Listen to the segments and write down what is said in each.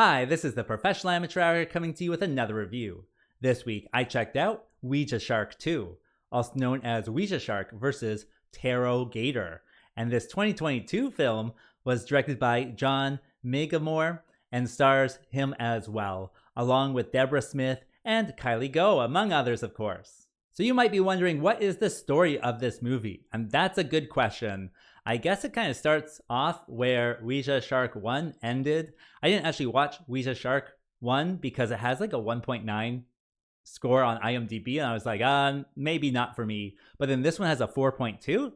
Hi, this is the Professional Amateur Hour coming to you with another review. This week, I checked out Ouija Shark 2, also known as Ouija Shark versus Tarot Gator. And this 2022 film was directed by John Migliore and stars him as well, along with Deborah Smith and Kylie Go, among others, of course. So you might be wondering, what is the story of this movie? And that's a good question. I guess it kind of starts off where Ouija Shark 1 ended. I didn't actually watch Ouija Shark 1 because it has like a 1.9 score on IMDb, and I was like, maybe not for me. But then this one has a 4.2,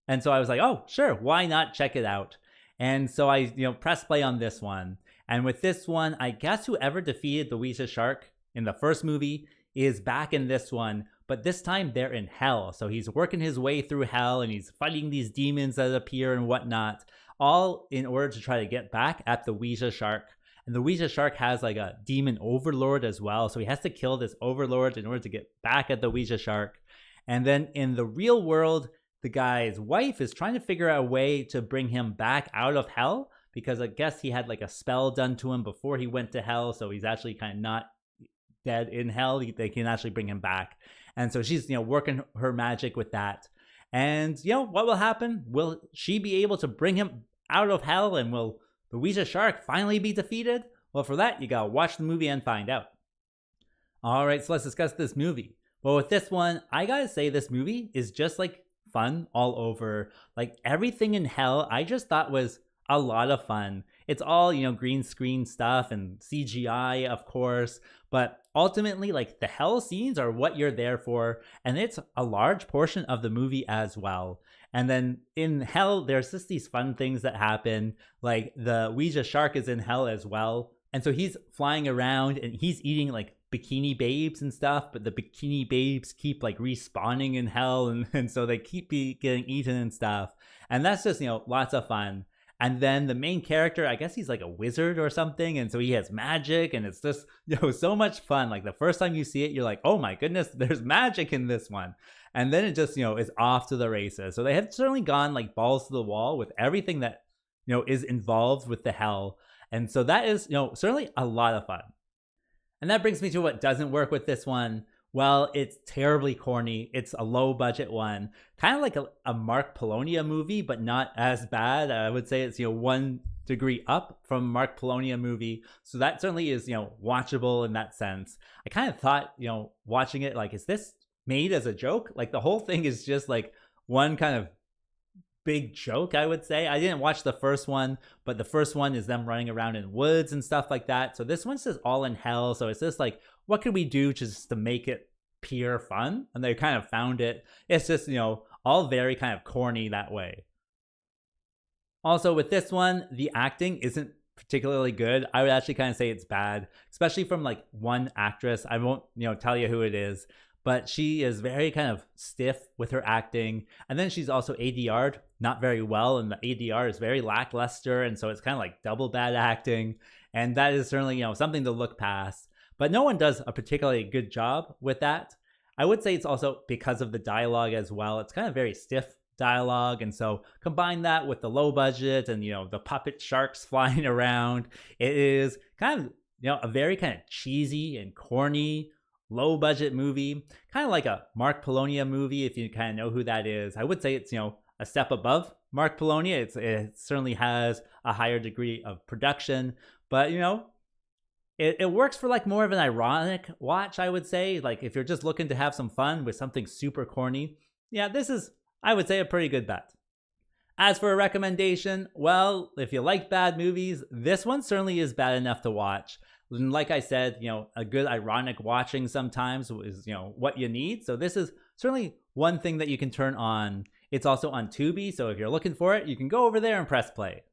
and so I was like, oh, sure, why not check it out? And so I, pressed play on this one. And with this one, I guess whoever defeated the Ouija Shark in the first movie is back in this one, but this time they're in hell. So he's working his way through hell and he's fighting these demons that appear and whatnot, all in order to try to get back at the Ouija Shark. And the Ouija Shark has like a demon overlord as well, so he has to kill this overlord in order to get back at the Ouija Shark. And then in the real world, the guy's wife is trying to figure out a way to bring him back out of hell, because I guess he had like a spell done to him before he went to hell, so he's actually kind of not dead in hell. They can actually bring him back. And so she's, working her magic with that. And, what will happen? Will she be able to bring him out of hell, and will the Ouija Shark finally be defeated? Well, for that, you gotta watch the movie and find out. All right, so let's discuss this movie. Well, with this one, I gotta say this movie is just like fun all over. Like everything in hell, I just thought was a lot of fun. It's all, green screen stuff and CGI, of course, but ultimately, like, the hell scenes are what you're there for, and it's a large portion of the movie as well. And then in hell, there's just these fun things that happen, like the Ouija Shark is in hell as well, and so he's flying around and he's eating like bikini babes and stuff, but the bikini babes keep like respawning in hell, and so they keep getting eaten and stuff, and that's just, lots of fun. And then the main character, I guess he's like a wizard or something, and so he has magic, and it's just, so much fun. Like the first time you see it, you're like, oh my goodness, there's magic in this one. And then it just, is off to the races. So they have certainly gone like balls to the wall with everything that, is involved with the hell. And so that is, certainly a lot of fun. And that brings me to what doesn't work with this one. Well, it's terribly corny. It's a low budget one, kind of like a Mark Polonia movie, but not as bad. I would say it's, 1 degree up from Mark Polonia movie. So that certainly is, watchable in that sense. I kind of thought, watching it, like, is this made as a joke? Like the whole thing is just like one kind of big joke, I would say. I didn't watch the first one, but the first one is them running around in woods and stuff like that. So this one's just all in hell. So it's just like, what could we do just to make it pure fun? And they kind of found it. It's just, all very kind of corny that way. Also with this one, the acting isn't particularly good. I would actually kind of say it's bad, especially from like one actress. I won't, tell you who it is, but she is very kind of stiff with her acting. And then she's also ADR'd not very well, and the ADR is very lackluster, and so it's kind of like double bad acting. And that is certainly, something to look past. But no one does a particularly good job with that. I would say it's also because of the dialogue as well. It's kind of very stiff dialogue, and so combine that with the low budget and, the puppet sharks flying around. It is kind of, a very kind of cheesy and corny, low budget movie, kind of like a Mark Polonia movie, if you kind of know who that is. I would say it's, a step above Mark Polonia. It certainly has a higher degree of production, but, it works for like more of an ironic watch, I would say. Like if you're just looking to have some fun with something super corny, yeah, this is, I would say, a pretty good bet. As for a recommendation, well, if you like bad movies, this one certainly is bad enough to watch. And like I said, a good ironic watching sometimes is, what you need. So this is certainly one thing that you can turn on. It's also on Tubi, so if you're looking for it, you can go over there and press play.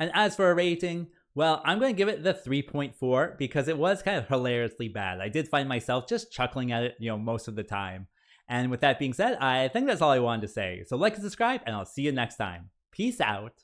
And as for a rating, well, I'm going to give it the 3.4 because it was kind of hilariously bad. I did find myself just chuckling at it, most of the time. And with that being said, I think that's all I wanted to say. So like and subscribe, and I'll see you next time. Peace out.